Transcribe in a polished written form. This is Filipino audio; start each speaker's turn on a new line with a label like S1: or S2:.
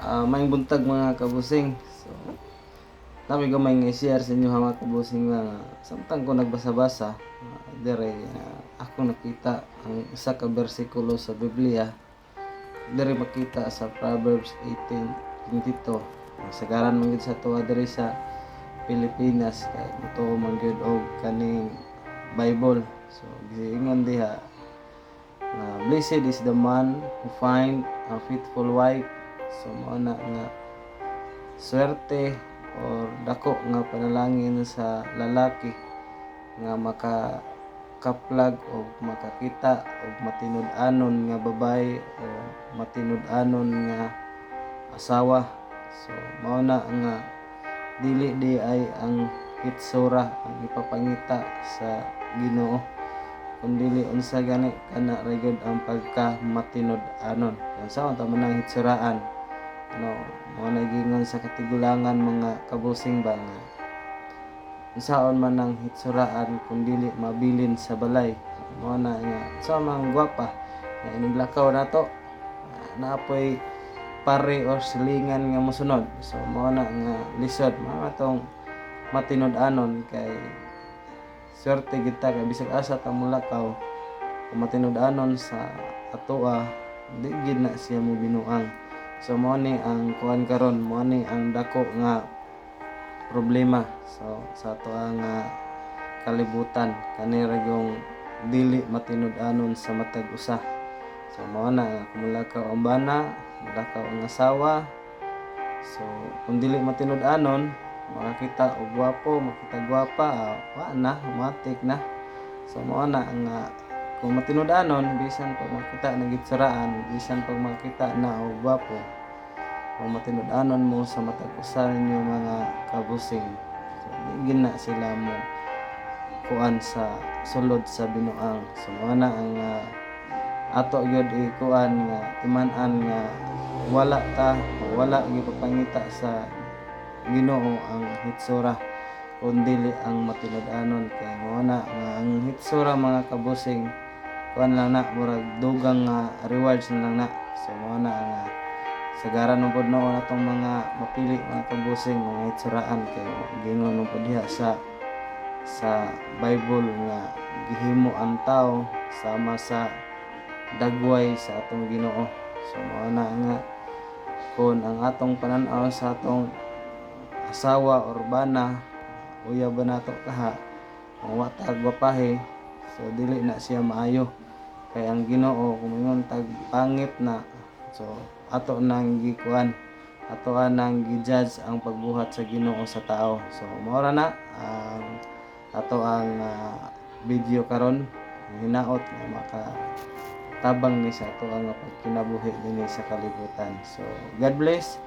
S1: Maayong buntag mga kabusing. So, kami gamay nga i-share sa inyo mga kabusing nga samtang ko nagbasa-basa, dire ako nakita ang isa ka bersikulo sa Biblia. Dire makita sa Proverbs 18:22. Sagaran man gid sa tuwa dire sa Pilipinas kay ito man gyud og kaning Bible. So giingon diha na blessed is the man who find a faithful wife. So mao na nga swerte or dako nga panalangin sa lalaki nga makakaplag o makakita og matinud-anon nga babae o matinud-anon nga asawa. So mao na nga dili di ay ang hitsura ang ipapangita sa Ginoo, kundi unsa gani kana ra gyud ang pagka matinud-anon. Unsa man ta man hitsuraan? Mo nagingon sa katigulangan mga kabusing ba nga unsaon man ang hitsuraan kung dili mabilin sa balay. Mo na nga sa mga gwapa nga iniglakaw nato naapoy pare or silingan nga mosunod. So mo na nga lisod mga tong matinud-anon kay swerte kita kay bisag asa ta mulakaw kung matinud-anon sa atoa di gid na siya mo binuang. So mo ni ang kuan karon, mo ni ang dako nga problema so sa ato ang kalibutan kanira yung dili matinud-anon sa matag usa. So mo na nga kumulakaw ang bana, mulakaw ang asawa. So kung dili matinud-anon, makakita og gwapo, makita gwapa, wa na matik na. So mo na nga kung matinud-anon, bisan pag makita ng gitsaraan, bisan pag makita na o gwapo, kung matinud-anon mo sa matag usa ninyo mga kabusing, so digin na sila mo kuan sa sulod sa binuang. So mo na ang ato gyud ikuan nga timan-an nga wala gyud papangita sa Ginoo ang hitsura kundi ang matinud-anon. Kay mo na nga ang hitsura mga kabusing kuan lang na murag dugang rewards na lang na. So mo na nga sagaran mo pud noon atong mga mapili mga kabusing mga hitsuraan kay gingon mo pud diha sa Bible nga gihimo ang tao sama sa dagway sa atong Ginoo. So mo na nga kun ang atong panan-aw sa atong asawa or bana uya ba nato kaha ang watag gwapahe, so dili na siya maayo kay ang Ginoo kumingon tag pangit na. So ato nang gikuan, ato nang gi-judge ang pagbuhat sa Ginoo sa tao. So mao ra na ato ang video karon, hinaot nga makatabang ni sa ato ang pagkinabuhi dinhi sa kalibutan. So God bless.